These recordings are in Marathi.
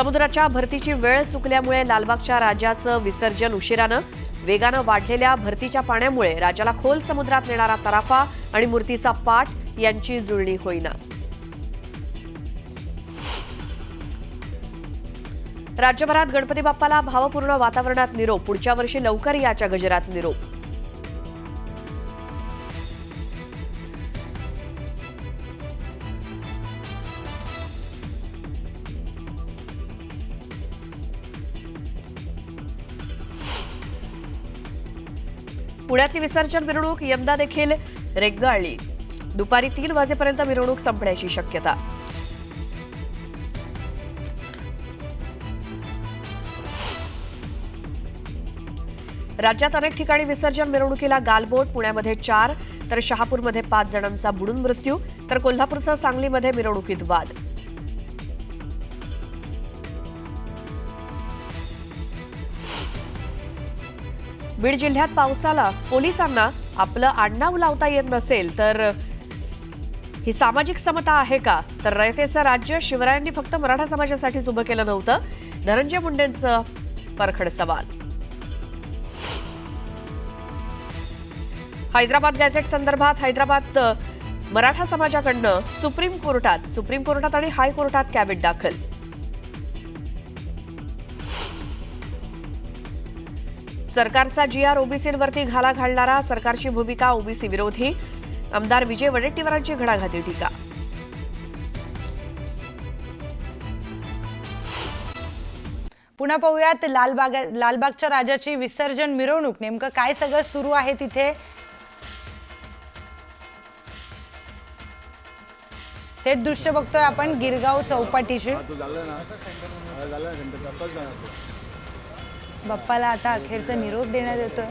समुद्राच्या भरतीची वेळ चुकल्यामुळे लालबागच्या राजाचं विसर्जन उशिरानं, वेगानं वाढलेल्या भरतीच्या पाण्यामुळे राजाला खोल समुद्रात नेणारा तराफा आणि मूर्तीचा पाठ यांची जुळणी होईना। राज्यभरात गणपती बाप्पाला भावपूर्ण वातावरणात निरोप, पुढच्या वर्षी लवकर याच्या गजरात निरोप। पुण्यातली विसर्जन मिरवणूक यंदा देखील रेंगाळली, दुपारी 3 वाजेपर्यंत मिरवणूक संपण्याची शक्यता। राज्यात अनेक ठिकाणी विसर्जन मिरवणुकीला गालबोट, पुण्यामध्ये 4 तर शहापूरमध्ये 5 जणांचा बुडून मृत्यू, तर कोल्हापूरसह सांगलीमध्ये मिरवणुकीत वाद। बीड जिल्ह्यात पावसाला पोलिसांना आपलं आडनाव लावता येत नसेल तर ही सामाजिक समता आहे का? तर रयतेचं राज्य शिवरायांनी फक्त मराठा समाजासाठीच उभं केलं नव्हतं, धनंजय मुंडेंचं परखड सवाल। हैदराबाद गॅझेट संदर्भात हैदराबाद मराठा समाजाकडनं सुप्रीम कोर्टात आणि हायकोर्टात कॅबिनेट दाखल। सरकारचा GR ओबीसींवरती घाला घालणारा, सरकारची भूमिका ओबीसी विरोधी, आमदार विजय वडेट्टीवारांची घणाघाती टीका। पुन्हा पाहूयात लालबागच्या राजाची विसर्जन मिरवणूक, नेमकं काय सगळं सुरू आहे तिथे। थेट दृश्य बघतोय आपण गिरगाव चौपाटीचे। बाप्पाला आता अखेरचा निरोप देण्यात येतोय।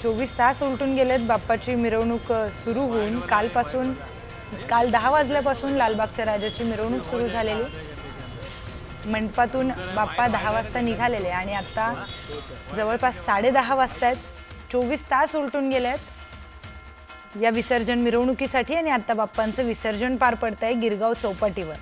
चोवीस तास उलटून गेलेत बाप्पाची मिरवणूक सुरू होऊन। काल 10 वाजल्यापासून लालबागच्या राजाची मिरवणूक सुरू झालेली। मंडपातून बाप्पा 10 वाजता निघालेले आणि आता जवळपास 10:30 वाजतायत। 24 तास उलटून गेलेत या विसर्जन मिरवणुकीसाठी आणि आता बाप्पांचं विसर्जन पार पडतंय गिरगाव चौपाटीवर।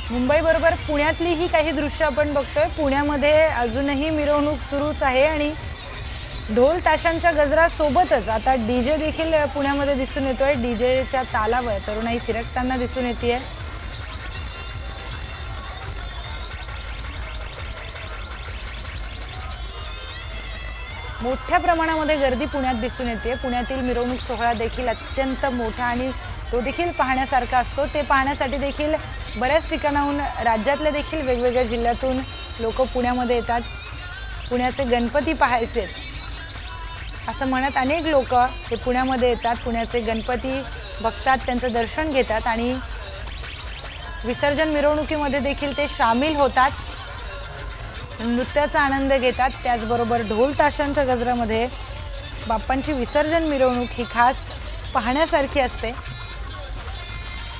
मुंबई बरोबर पुण्यातली ही काही दृश्य आपण बघतोय। पुण्यामध्ये अजूनही मिरवणूक सुरूच आहे आणि ढोल ताशांच्या गजरासोबतच आता डीजे देखील पुण्यामध्ये दिसून येतोय। डीजेच्या तालावर तरुणाई फिरकताना दिसून येतेय। मोठ्या प्रमाणामध्ये गर्दी पुण्यात दिसून येते। पुण्यातील मिरवणूक सोहळा देखील अत्यंत मोठा आणि तो देखील पाहण्यासारखा असतो। ते पाहण्यासाठी देखील बऱ्याच ठिकाणाहून, राज्यातल्या देखील वेगवेगळ्या जिल्ह्यातून लोक पुण्यामध्ये येतात। पुण्याचे गणपती पाहायचे असं म्हणत अनेक लोक हे पुण्यामध्ये येतात, पुण्याचे गणपती बघतात, त्यांचं दर्शन घेतात आणि विसर्जन मिरवणुकीमध्ये देखील ते सामील होतात, नृत्याचा आनंद घेतात। त्याचबरोबर ढोल ताशांच्या गजरामध्ये बाप्पांची विसर्जन मिरवणूक ही खास पाहण्यासारखी असते।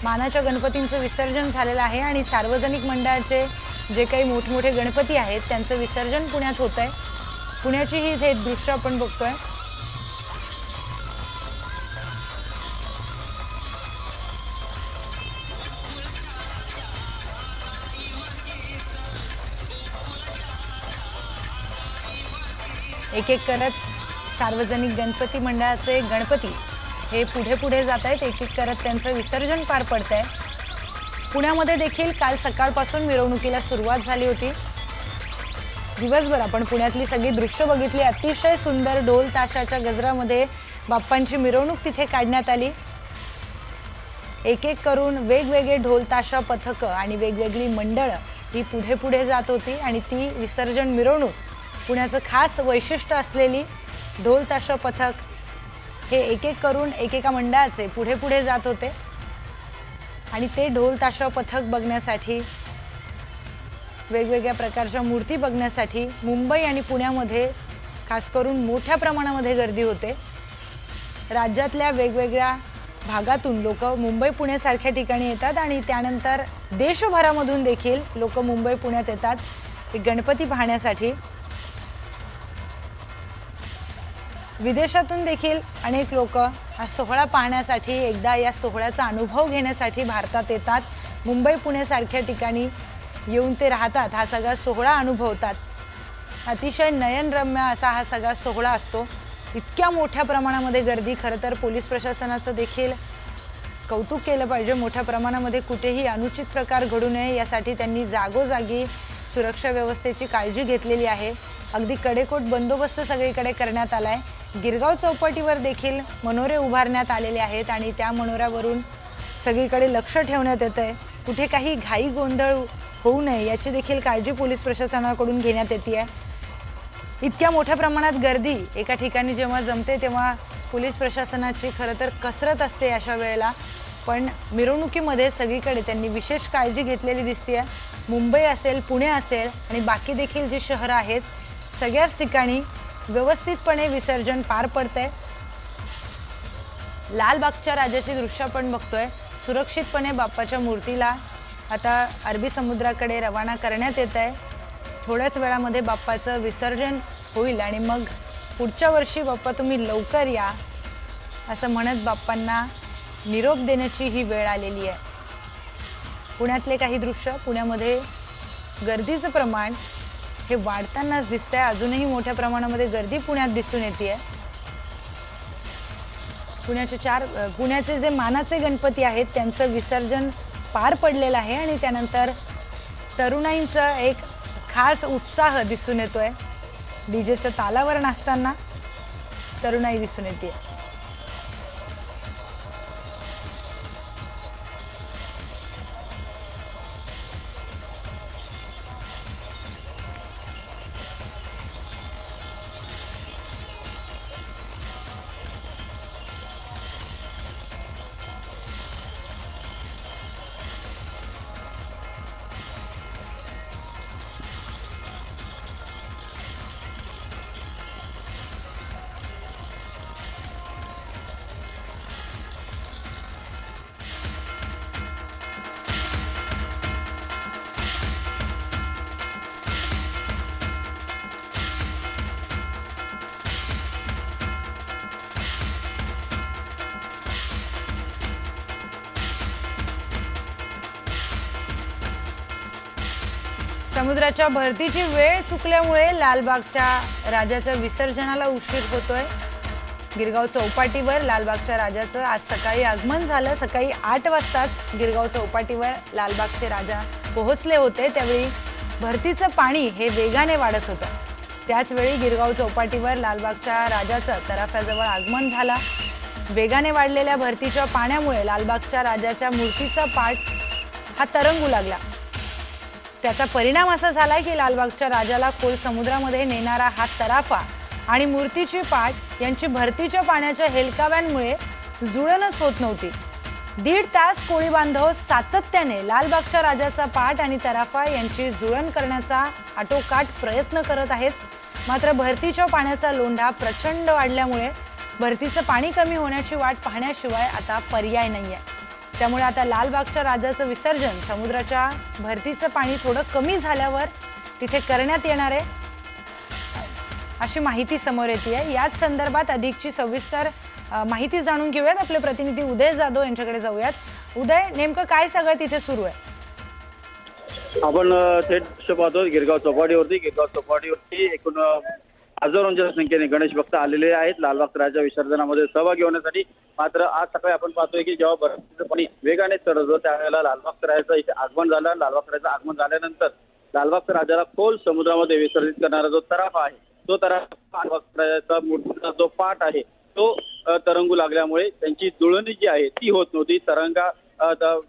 मानाच्या गणपतींचं विसर्जन झालेलं आहे आणि सार्वजनिक मंडळाचे जे काही मोठमोठे गणपती आहेत त्यांचं विसर्जन पुण्यात होत आहे। पुण्याची ही हे दृश्य आपण बघतोय। एक एक करत सार्वजनिक गणपती मंडळाचे गणपती हे पुढे जात आहेत, एक एक करत त्यांचं विसर्जन पार पडतंय। पुण्यामध्ये देखील काल सकाळपासून मिरवणुकीला सुरुवात झाली होती। दिवसभर आपण पुण्यातली सगळी दृश्य बघितली। अतिशय सुंदर ढोल ताशाच्या गजरामध्ये बाप्पांची मिरवणूक तिथे काढण्यात आली। एक एक करून वेगवेगळे ढोल ताशा पथकं आणि वेगवेगळी मंडळं ही पुढे जात होती आणि ती विसर्जन मिरवणूक, पुण्याचं खास वैशिष्ट्य असलेली ढोल ताशा पथक हे एक एक करून एकेका मंडळाचे पुढे जात होते आणि ते ढोल ताशा पथक बघण्यासाठी वेगवेगळ्या प्रकारच्या मूर्ती बघण्यासाठी मुंबई आणि पुण्यामध्ये खास करून मोठ्या प्रमाणामध्ये गर्दी होते। राज्यातल्या वेगवेगळ्या भागातून लोक मुंबई पुण्यासारख्या ठिकाणी येतात आणि त्यानंतर देशभरामधून देखील लोक मुंबई पुण्यात येतात गणपती पाहण्यासाठी। विदेशातून देखील अनेक लोक हा सोहळा पाहण्यासाठी, एकदा या सोहळ्याचा अनुभव घेण्यासाठी भारतात येतात। मुंबई पुण्यासारख्या ठिकाणी येऊन ते राहतात, हा सगळा सोहळा अनुभवतात। अतिशय नयनरम्य असा हा सगळा सोहळा असतो। इतक्या मोठ्या प्रमाणामध्ये गर्दी, खरं तर पोलीस प्रशासनाचं देखील कौतुक केलं पाहिजे। मोठ्या प्रमाणामध्ये कुठेही अनुचित प्रकार घडू नये यासाठी त्यांनी जागोजागी सुरक्षा व्यवस्थेची काळजी घेतलेली आहे। अगदी कडेकोट बंदोबस्त सगळीकडे करण्यात आलाय। गिरगाव चौपाटीवर देखील मनोरे उभारण्यात आलेले आहेत आणि त्या मनोऱ्यावरून सगळीकडे लक्ष ठेवण्यात येतंय। कुठे काही घाई गोंधळ होऊ नये याची देखील काळजी पोलीस प्रशासनाकडून घेण्यात येते आहे। इतक्या मोठ्या प्रमाणात गर्दी एका ठिकाणी जेव्हा जमते तेव्हा पोलीस प्रशासनाची खरं तर कसरत असते अशा वेळेला, पण मिरवणुकीमध्ये सगळीकडे त्यांनी विशेष काळजी घेतलेली दिसते आहे। मुंबई असेल, पुणे असेल आणि बाकी देखील जी शहरं आहेत सगळ्याच ठिकाणी व्यवस्थितपणे विसर्जन पार पडतंय। लालबागच्या राजाची दृश्य आपण बघतोय। सुरक्षितपणे बाप्पाच्या मूर्तीला आता अरबी समुद्राकडे रवाना करण्यात येत आहे। थोड्याच वेळामध्ये बाप्पाचं विसर्जन होईल आणि मग पुढच्या वर्षी बाप्पा तुम्ही लवकर या असं म्हणत बाप्पांना निरोप देण्याची ही वेळ आलेली आहे। पुण्यातले काही दृश्य, पुण्यामध्ये गर्दीचं प्रमाण हे वाढतानाच दिसतंय। अजूनही मोठ्या प्रमाणामध्ये गर्दी पुण्यात दिसून येते। पुण्याचे जे मानाचे गणपती आहेत त्यांचं विसर्जन पार पडलेलं आहे आणि त्यानंतर तरुणाईंचा एक खास उत्साह दिसून येतोय। डीजेच्या तालावर नाचताना तरुणाई दिसून येते। समुद्राच्या भरतीची वेळ चुकल्यामुळे लालबागच्या राजाच्या विसर्जनाला उशीर होतोय। गिरगाव चौपाटीवर लालबागच्या राजाचं आज सकाळी आगमन झालं। सकाळी 8 वाजताच गिरगाव चौपाटीवर लालबागचे राजा पोहोचले होते। त्यावेळी भरतीचं पाणी हे वेगाने वाढत होतं। त्याचवेळी गिरगाव चौपाटीवर लालबागच्या राजाचं तराफ्याजवळ आगमन झालं। वेगाने वाढलेल्या भरतीच्या पाण्यामुळे लालबागच्या राजाच्या मूर्तीचा पाठ हा तरंगू लागला। त्याचा परिणाम असा झाला की लालबागच्या राजाला खोल समुद्रामध्ये नेणारा हा तराफा आणि मूर्तीची पाठ यांची भरतीच्या पाण्याच्या हेलकाव्यांमुळे जुळणच होत नव्हती। 1.5 तास कोळी बांधव सातत्याने लालबागच्या राजाचा पाठ आणि तराफा यांची जुळण करण्याचा आटोकाट प्रयत्न करत आहेत। मात्र भरतीच्या पाण्याचा लोंढा प्रचंड वाढल्यामुळे भरतीचं पाणी कमी होण्याची वाट पाहण्याशिवाय आता पर्याय नाहीये। त्यामुळे आता लालबागच्या राजाचं विसर्जन समुद्राच्या भरतीचं पाणी थोडं कमी झाल्यावर तिथे करण्यात येणार आहे अशी माहिती समोर येते। याच संदर्भात अधिकची सविस्तर माहिती जाणून घेऊयात। आपले प्रतिनिधी उदय जाधव यांच्याकडे जाऊयात। उदय, नेमकं काय सगळं तिथे सुरू आहे? आपण थेट दृश्य पाहतो गिरगाव चौपाटीवरती एकूण हजारोंच्या संख्येने गणेश भक्त आलेले आहेत लालबाग राजा विसर्जनामध्ये सहभागी होण्यासाठी। मात्र आज सकाळी आपण पाहतोय की जेव्हा भरतीचं पाणी वेगाने चढत होतं त्यावेळेला लालबाग राजाचं इथे आगमन झालं। लालबाग राजाचं आगमन झाल्यानंतर लालबाग राजाला खोल समुद्रामध्ये विसर्जित करणारा जो तराफा आहे तो तराफा लालबाग राजाचा मूर्तीचा जो पाठ आहे तो तरंगू लागल्यामुळे त्यांची जुळणी जी आहे ती होत नव्हती।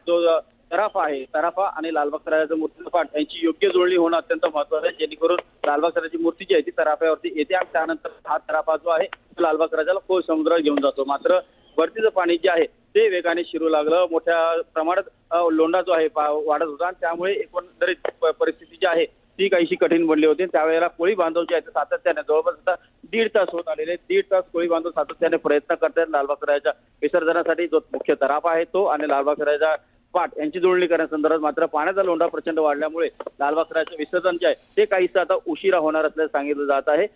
जो तराफा आहे, तराफा आणि लालबाग राजाचं मूर्तीचा पाठ यांची योग्य जुळणी होणं अत्यंत महत्त्वाचं आहे, जेणेकरून लालबाग राजाची मूर्ती जी आहे ती तराफ्यावरती येते आणि त्यानंतर हा तराफा जो आहे तो लालबाग राजाला खोल समुद्रात घेऊन जातो। मात्र भरतीचं पाणी जे आहे ते वेगाने शिरू लागलं. मोठ्या प्रमाणात लोंढा जो आहे वाढत होता आणि त्यामुळे एकंदरीत परिस्थिती जी आहे ती काहीशी कठीण बनली होती. त्यावेळेला कोळी बांधव जे आहेत सातत्याने जवळपास आता 1.5 तास होत आलेले, 1.5 तास कोळी बांधव सातत्याने प्रयत्न करतात लालबागच्या राजाच्या विसर्जनासाठी. जो मुख्य तराफा आहे तो आणि लालबागच्या राजा पाट यांची जुळणी करण्यासंदर्भात मात्र पाण्याचा लोंढा प्रचंड वाढल्यामुळे लालबागच्या राजाचं विसर्जन जे आहे ते काहीसं आता उशिरा होणार असल्याचं सांगितलं जात आहे.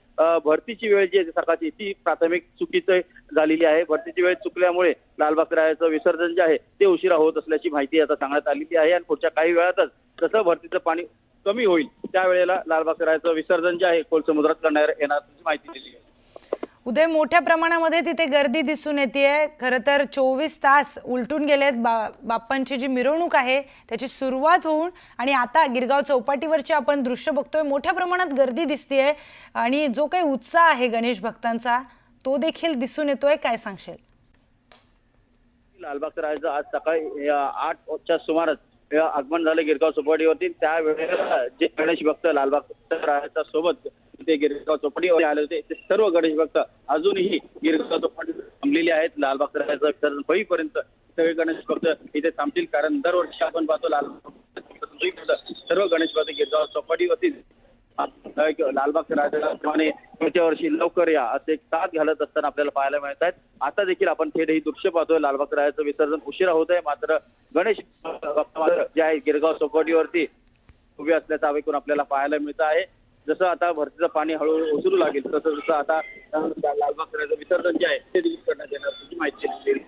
भरतीची वेळ जी आहे सकाळची ती प्राथमिक चुकीची झालेली आहे. भरतीची वेळ चुकल्यामुळे लालबागच्या राजाचं विसर्जन जे आहे ते उशिरा होत असल्याची माहिती आता सांगण्यात आलेली आहे आणि पुढच्या काही वेळातच जसं भरतीचं पाणी कमी होईल त्यावेळेला लालबागच्या राजाचं विसर्जन जे आहे खोल समुद्रात करण्यात येणार असल्याची माहिती दिली आहे. उदय, मोठ्या प्रमाणामध्ये तिथे गर्दी दिसून येतेय. खरं तर 24 तास उलटून गेलेत. बाप्पांची जी मिरवणूक आहे त्याची सुरुवात होऊन आणि आता गिरगाव चौपाटीवरची आपण दृश्य बघतोय. मोठ्या प्रमाणात गर्दी दिसतेय आणि जो काही उत्साह आहे गणेश भक्तांचा तो देखील दिसून येतोय. काय सांगशील? लालबागच्या राजाचं आज सकाळी 8च्या सुमारास आगमन झालं गिरगाव चौपाटीवरती. त्यावेळेला जे गणेश भक्त लालबागच्या राजाच्या सोबत ते गिरगाव चौपाटीवर आले होते ते सर्व गणेश भक्त अजूनही गिरगाव चौपाटीवर थांबलेले आहेत. लालबागच्या राजाचं विसर्जन होईपर्यंत सगळे गणेश भक्त इथे थांबतील, कारण दरवर्षी आपण पाहतो सर्व गणेश भक्त गिरगाव चौपाटीवरती लालबागच्या राजाप्रमाणे पुढच्या वर्षी लवकर या असे एक साथ घालत असताना आपल्याला पाहायला मिळत आहेत. आता देखील आपण थेट ही दृश्य पाहतोय. लालबागच्या राजाचं विसर्जन उशिरा होत आहे, मात्र गणेश भक्त मात्र जे आहे गिरगाव चौपाटीवरती उभे असल्याचं ऐकून आपल्याला पाहायला मिळत आहे. जसं आता भरतीचं पाणी हळूहळू ओसरू लागेल तसं जसं आता लालबागच्या राजाचं विसर्जन जे आहे ते देखील करण्यात येणार असल्याची माहिती.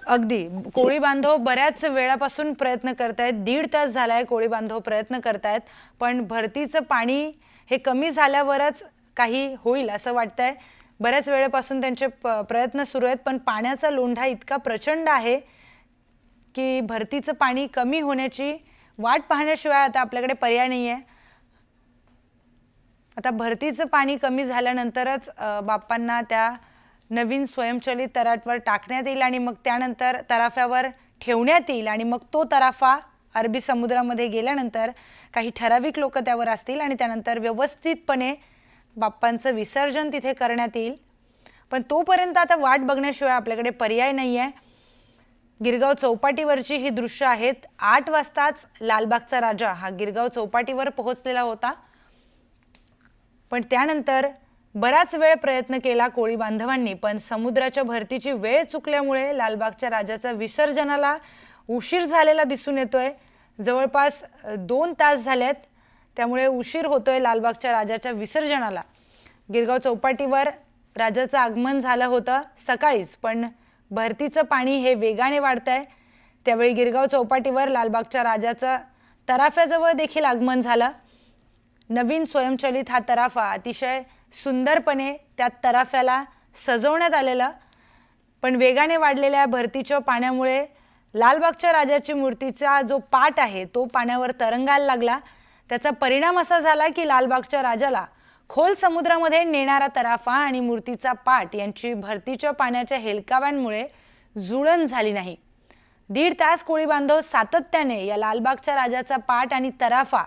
अगदी कोळी बांधव बऱ्याच वेळापासून प्रयत्न करतायत. 1.5 तास झालाय कोळी बांधव प्रयत्न करतायत, पण भरतीचं पाणी हे कमी झाल्यावरच काही होईल असं वाटतंय. बऱ्याच वेळेपासून त्यांचे प्रयत्न सुरू आहेत, पण पाण्याचा लोंढा इतका प्रचंड आहे की भरतीचं पाणी कमी होण्याची वाट पाहण्याशिवाय आता आपल्याकडे पर्याय नाही आहे. आता भरतीचं पाणी कमी झाल्यानंतरच बाप्पांना त्या नवीन स्वयंचलित तराफवर टाकण्यात येईल आणि मग त्यानंतर तराफ्यावर ठेवण्यात येईल आणि मग तो तराफा अरबी समुद्रामध्ये गेल्यानंतर काही ठराविक लोक त्यावर असतील आणि त्यानंतर व्यवस्थितपणे बाप्पांचं विसर्जन तिथे करण्यात येईल. पण तोपर्यंत आता वाट बघण्याशिवाय आपल्याकडे पर्याय नाही आहे. गिरगाव चौपाटीवरची ही दृश्य आहेत. 8 वाजताच लालबागचा राजा हा गिरगाव चौपाटीवर पोहोचलेला होता, पण त्यानंतर बराच वेळ प्रयत्न केला कोळी बांधवांनी, पण समुद्राच्या भरतीची वेळ चुकल्यामुळे लालबागच्या राजाचा विसर्जनाला उशीर झालेला दिसून येतोय. जवळपास 2 तास झालेत, त्यामुळे उशीर होतोय लालबागच्या राजाच्या विसर्जनाला. गिरगाव चौपाटीवर राजाचं आगमन झालं होतं सकाळीच, पण भरतीचं पाणी हे वेगाने वाढतंय. त्यावेळी गिरगाव चौपाटीवर लालबागच्या राजाचं तराफ्याजवळ देखील आगमन झालं. नवीन स्वयंचलित हा तराफा अतिशय सुंदरपणे त्या तराफ्याला सजवण्यात आलेलं, पण वेगाने वाढलेल्या भरतीच्या पाण्यामुळे लालबागच्या राजाची मूर्तीचा जो पाट आहे तो पाण्यावर तरंगायला लागला. त्याचा परिणाम असा झाला की लालबागच्या राजाला खोल समुद्रामध्ये नेणारा तराफा आणि मूर्तीचा पाट यांची भरतीच्या पाण्याच्या हेलकाव्यांमुळे जुळण झाली नाही. 1.5 तास कोळी बांधव सातत्याने या लालबागच्या राजाचा पाट आणि तराफा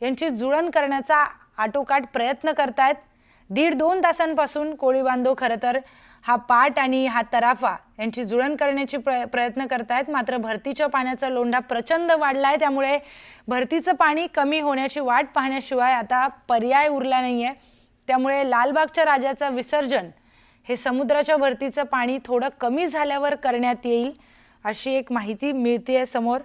यांची जुळण करण्याचा आटोकाट प्रयत्न करतायत. 1.5-2 तासांपासून कोळी बांधव खरं तर हा पाट आणि हा तराफा यांची जुळण करण्याची प्रयत्न करतायत, मात्र भरतीच्या पाण्याचा लोंढा प्रचंड वाढलाय. त्यामुळे भरतीचं पाणी कमी होण्याची वाट पाहण्याशिवाय आता पर्याय उरला नाहीये. त्यामुळे लालबागच्या राजाचं विसर्जन हे समुद्राच्या भरतीचं पाणी थोडं कमी झाल्यावर करण्यात येईल अशी एक माहिती मिळतेय समोर.